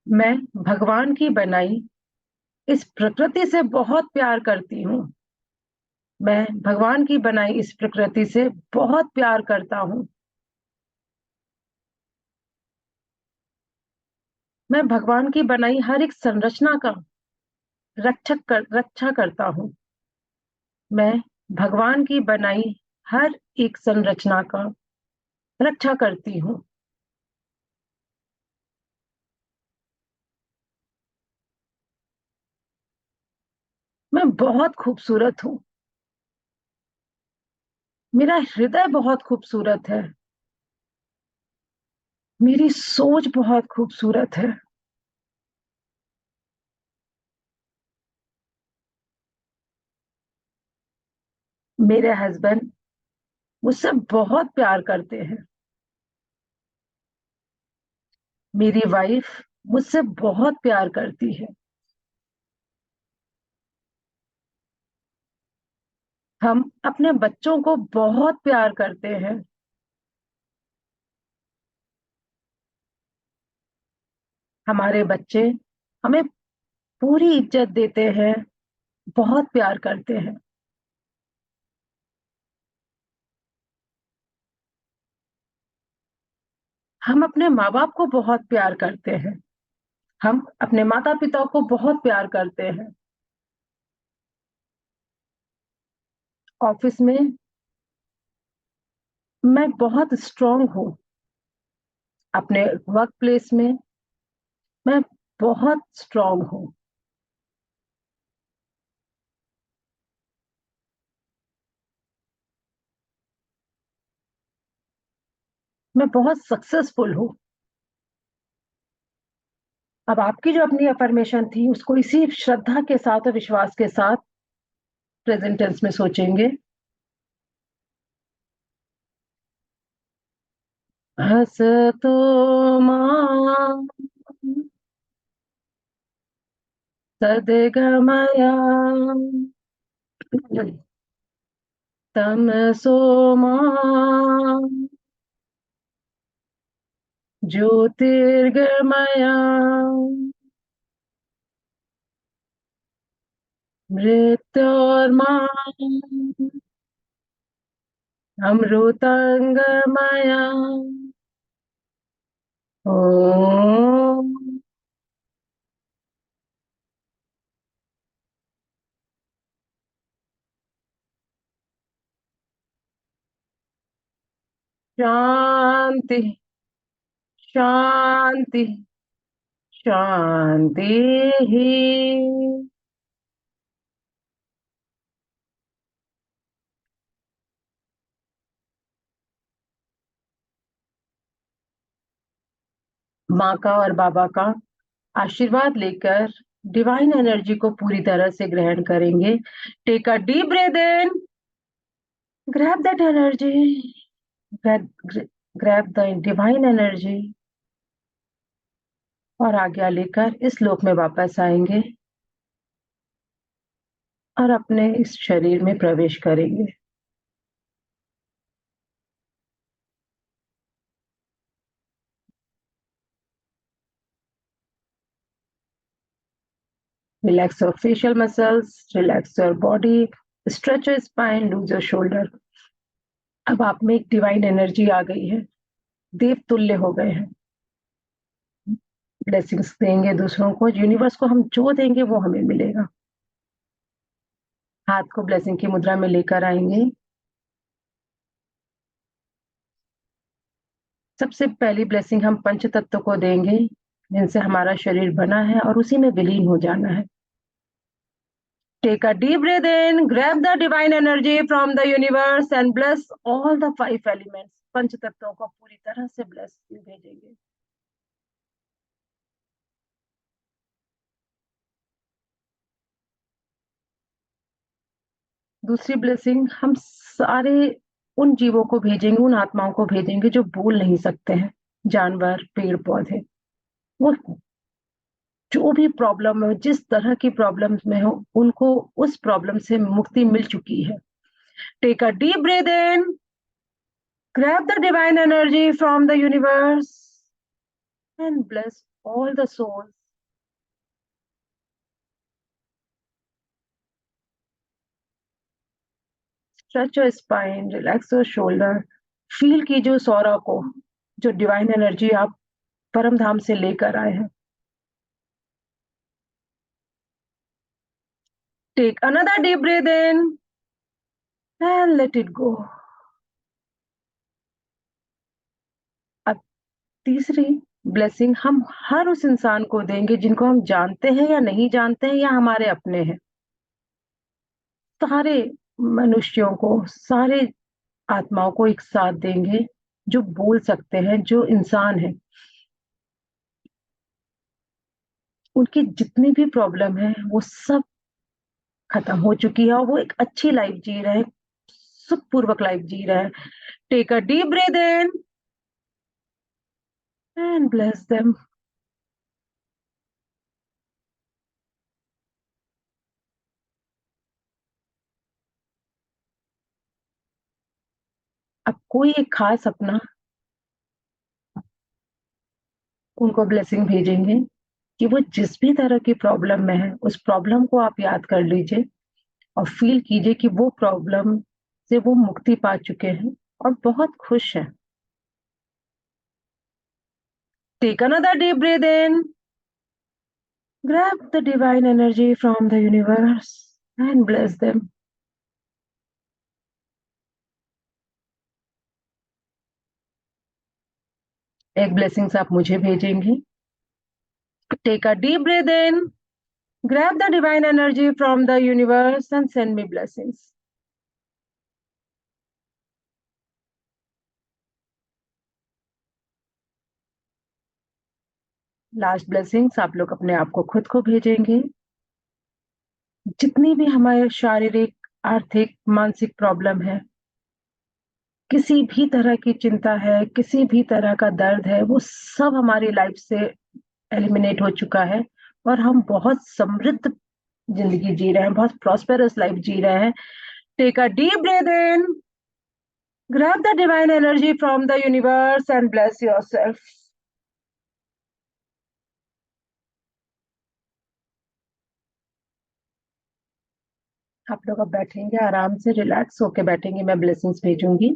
मैं भगवान की बनाई इस प्रकृति से बहुत प्यार करती हूँ। मैं भगवान की बनाई इस प्रकृति से बहुत प्यार करता हूँ। मैं भगवान की बनाई हर एक संरचना का रक्षा करता हूँ। मैं भगवान की बनाई हर एक संरचना का रक्षा करती हूँ। मैं बहुत खूबसूरत हूँ। मेरा हृदय बहुत खूबसूरत है। मेरी सोच बहुत खूबसूरत है। मेरे हस्बैंड मुझसे बहुत प्यार करते हैं। मेरी वाइफ मुझसे बहुत प्यार करती है। हम अपने बच्चों को बहुत प्यार करते हैं। हमारे बच्चे हमें पूरी इज्जत देते हैं, बहुत प्यार करते हैं। हम अपने माँ बाप को बहुत प्यार करते हैं। हम अपने माता पिता को बहुत प्यार करते हैं। ऑफिस में मैं बहुत स्ट्रांग हूँ। अपने वर्क प्लेस में मैं बहुत स्ट्रांग हूँ। मैं बहुत सक्सेसफुल हूँ। अब आपकी जो अपनी अफर्मेशन थी उसको इसी श्रद्धा के साथ और विश्वास के साथ प्रेजेंट टेंस में सोचेंगे। हसतो मां सद्गमया तमसो मां ज्योतिर्गमया मृत्योर्मा अमृतंगमया। ओम शांति शांति शांति ही। माँ का और बाबा का आशीर्वाद लेकर डिवाइन एनर्जी को पूरी तरह से ग्रहण करेंगे। Take a deep breath in, grab that energy, grab the divine energy और आज्ञा लेकर इस लोक में वापस आएंगे और अपने इस शरीर में प्रवेश करेंगे। Relax your facial muscles, relax your body, stretch your spine, lose your shoulder. अब आप में एक डिवाइन एनर्जी आ गई है, देव तुल्य हो गए हैं। ब्लेसिंग्स देंगे दूसरों को, यूनिवर्स को हम जो देंगे वो हमें मिलेगा। हाथ को ब्लेसिंग की मुद्रा में लेकर आएंगे। सबसे पहली ब्लेसिंग हम पंच तत्व को देंगे, जिनसे हमारा शरीर बना है, और उसी में विलीन हो जाना है। Take a deep breath in, grab the divine energy from the universe and bless all the 5 elements. पंच तत्वों को पूरी तरह से ब्लेसिंग भेजेंगे। दूसरी ब्लेसिंग हम सारे उन जीवों को भेजेंगे, उन आत्माओं को भेजेंगे जो बोल नहीं सकते हैं, जानवर, पेड़ पौधे, वो जो भी प्रॉब्लम हो, जिस तरह की प्रॉब्लम में हो, उनको उस प्रॉब्लम से मुक्ति मिल चुकी है। Take a deep breath in, grab the divine energy from the universe and bless all the souls. Stretch your spine, relax your shoulder. Feel कीजिए उस ऑरा को, जो डिवाइन एनर्जी आप परम धाम से लेकर आए हैं। Take another deep breath in and let it go. अब तीसरी ब्लेसिंग हम हर उस इंसान को देंगे जिनको हम जानते हैं या नहीं जानते हैं, या हमारे अपने हैं। सारे मनुष्यों को, सारे आत्माओं को एक साथ देंगे जो बोल सकते हैं, जो इंसान है। उनकी जितनी भी प्रॉब्लम है वो सब खत्म हो चुकी है, और वो एक अच्छी लाइफ जी रहे हैं, सुखपूर्वक लाइफ जी रहे हैं। Take a deep breath in and bless them. अब कोई एक खास अपना उनको ब्लेसिंग भेजेंगे कि वो जिस भी तरह की प्रॉब्लम में है, उस प्रॉब्लम को आप याद कर लीजिए और फील कीजिए कि वो प्रॉब्लम से वो मुक्ति पा चुके हैं और बहुत खुश हैं। Take another deep breath in, grab the divine energy from the universe and bless them. एक ब्लेसिंग्स आप मुझे भेजेंगे। Take a deep breath in, grab the divine energy from the universe and send me blessings. Last blessings आप लोग अपने आप को खुद को भेजेंगे। जितनी भी हमारे शारीरिक, आर्थिक, मानसिक प्रॉब्लम है, किसी भी तरह की चिंता है, किसी भी तरह का दर्द है, वो सब हमारी लाइफ से एलिमिनेट हो चुका है और हम बहुत समृद्ध जिंदगी जी रहे हैं, बहुत प्रॉस्पेरस लाइफ जी रहे हैं। Take a deep breath in, grab the divine energy from the universe and bless yourself. आप लोग अब बैठेंगे, आराम से रिलैक्स होके बैठेंगे, मैं ब्लेसिंग्स भेजूंगी।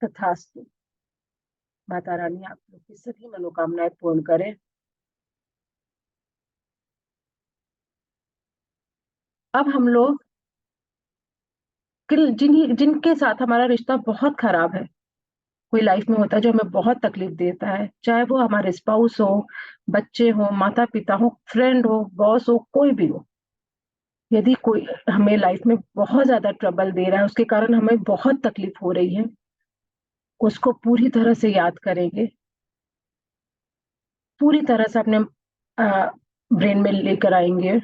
तथास्तु। माता रानी आप लोग की सभी मनोकामनाएं पूर्ण करें। अब हम लोग जिनके साथ हमारा रिश्ता बहुत खराब है, कोई लाइफ में होता है जो हमें बहुत तकलीफ देता है, चाहे वो हमारे स्पाउस हो, बच्चे हो, माता पिता हो, फ्रेंड हो, बॉस हो, कोई भी हो। यदि कोई हमें लाइफ में बहुत ज्यादा ट्रबल दे रहा है, उसके कारण हमें बहुत तकलीफ हो रही है, उसको पूरी तरह से याद करेंगे, पूरी तरह से अपने ब्रेन में लेकर आएंगे।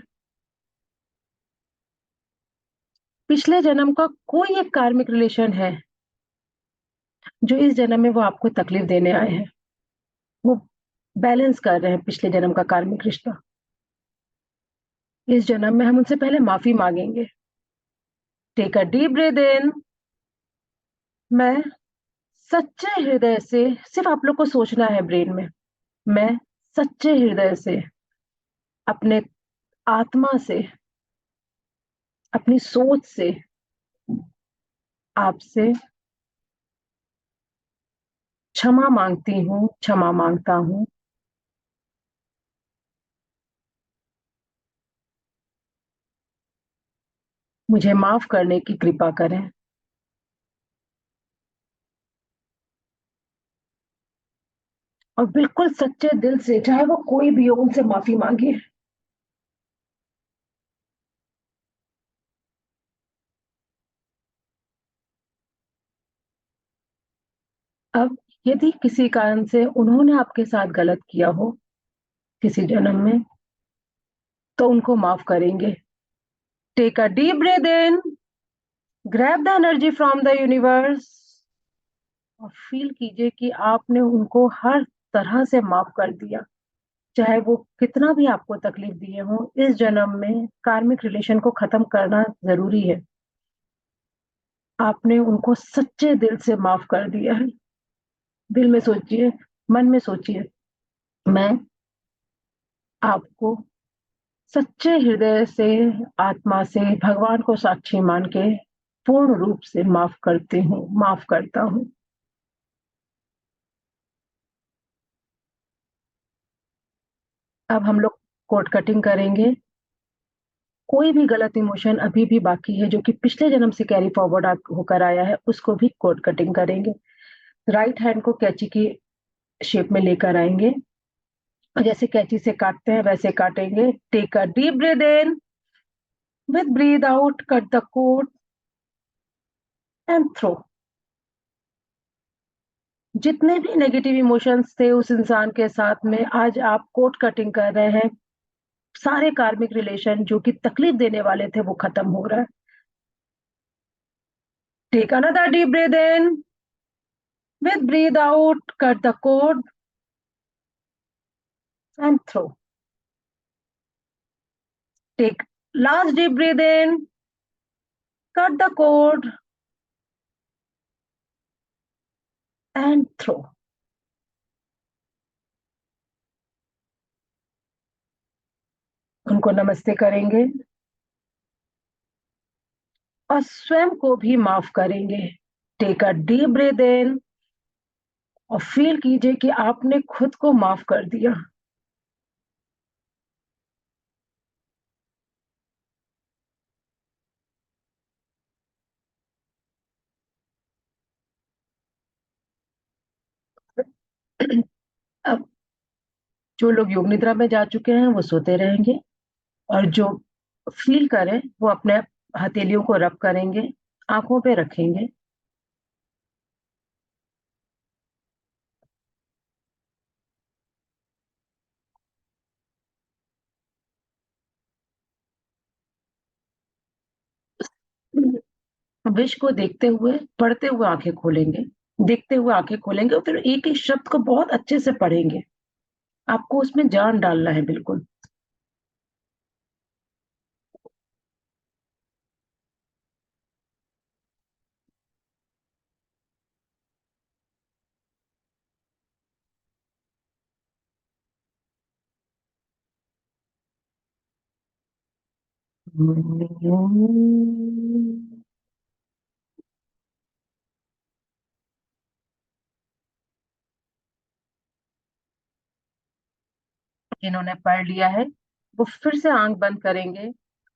पिछले जन्म का कोई एक कार्मिक रिलेशन है जो इस जन्म में वो आपको तकलीफ देने आए हैं, वो बैलेंस कर रहे हैं पिछले जन्म का कार्मिक रिश्ता। इस जन्म में हम उनसे पहले माफी मांगेंगे। टेक अ डीप ब्रीथ इन। मैं सच्चे हृदय से, सिर्फ आप लोग को सोचना है ब्रेन में, मैं सच्चे हृदय से, अपने आत्मा से, अपनी सोच से आपसे क्षमा मांगती हूँ, क्षमा मांगता हूँ। मुझे माफ करने की कृपा करें। और बिल्कुल सच्चे दिल से, चाहे वो कोई भी हो, उनसे माफी मांगिए। अब यदि किसी कारण से उन्होंने आपके साथ गलत किया हो किसी जन्म में, तो उनको माफ करेंगे। Take a deep breath in, grab the energy from the universe और फील कीजिए कि आपने उनको हर तरह से माफ कर दिया। चाहे वो कितना भी आपको तकलीफ दिए हो, इस जन्म में कार्मिक रिलेशन को खत्म करना जरूरी है। आपने उनको सच्चे दिल से माफ कर दिया है। दिल में सोचिए, मन में सोचिए, मैं आपको सच्चे हृदय से, आत्मा से, भगवान को साक्षी मान के पूर्ण रूप से माफ करती हूँ, माफ करता हूँ। अब हम लोग कोड कटिंग करेंगे। कोई भी गलत इमोशन अभी भी बाकी है जो कि पिछले जन्म से कैरी फॉरवर्ड होकर आया है, उसको भी कोड कटिंग करेंगे। राइट हैंड को कैंची की शेप में लेकर आएंगे और जैसे कैंची से काटते हैं वैसे काटेंगे। Take a deep breath in, with breath out cut the cord and throw. जितने भी नेगेटिव इमोशंस थे उस इंसान के साथ में, आज आप कोड कटिंग कर रहे हैं। सारे कार्मिक रिलेशन जो कि तकलीफ देने वाले थे वो खत्म हो रहा है। Take another deep breath in, with breath out cut the cord and throw. Take last deep breath in, cut the cord and throw. उनको नमस्ते करेंगे और स्वयं को भी माफ करेंगे। Take a deep breath in और फील कीजिए कि आपने खुद को माफ कर दिया। अब जो लोग योग निद्रा में जा चुके हैं वो सोते रहेंगे और जो फील करें वो अपने हथेलियों को रब करेंगे, आंखों पे रखेंगे। विश को देखते हुए, पढ़ते हुए आंखें खोलेंगे, देखते हुए आंखें खोलेंगे और फिर एक एक शब्द को बहुत अच्छे से पढ़ेंगे। आपको उसमें जान डालना है बिल्कुल। जिन्होंने पढ़ लिया है वो फिर से आंख बंद करेंगे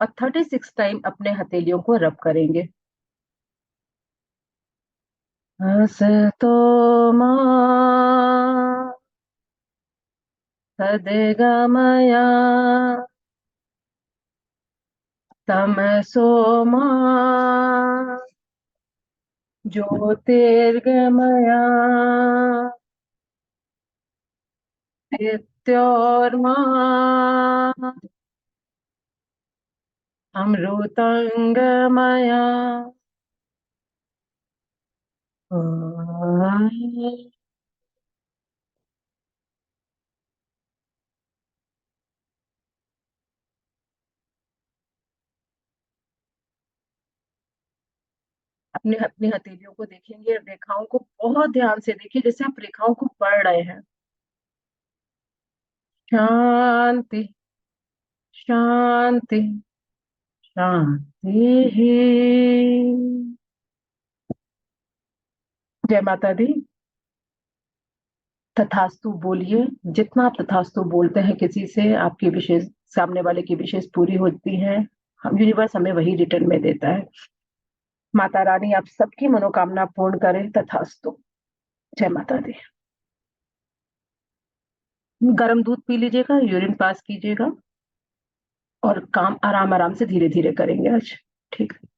और 36 टाइम अपने हथेलियों को रब करेंगे। हसतो मा सद्गमया तमसो मा ज्योतिर्गमया मृत्योर्मा अमृतंगमया। अपने अपनी हथेलियों को देखेंगे, रेखाओं को बहुत ध्यान से देखिए, जैसे आप रेखाओं को पढ़ रहे हैं। शांति, शांति, शांति। जय माता दी। तथास्तु बोलिए। जितना आप तथास्तु बोलते हैं किसी से, आपकी विशेष, सामने वाले की विशेष पूरी होती है। हम यूनिवर्स हमें वही रिटर्न में देता है। माता रानी आप सबकी मनोकामना पूर्ण करें। तथास्तु। जय माता दी। गर्म दूध पी लीजिएगा, यूरिन पास कीजिएगा, और काम आराम आराम से धीरे धीरे करेंगे आज। ठीक है।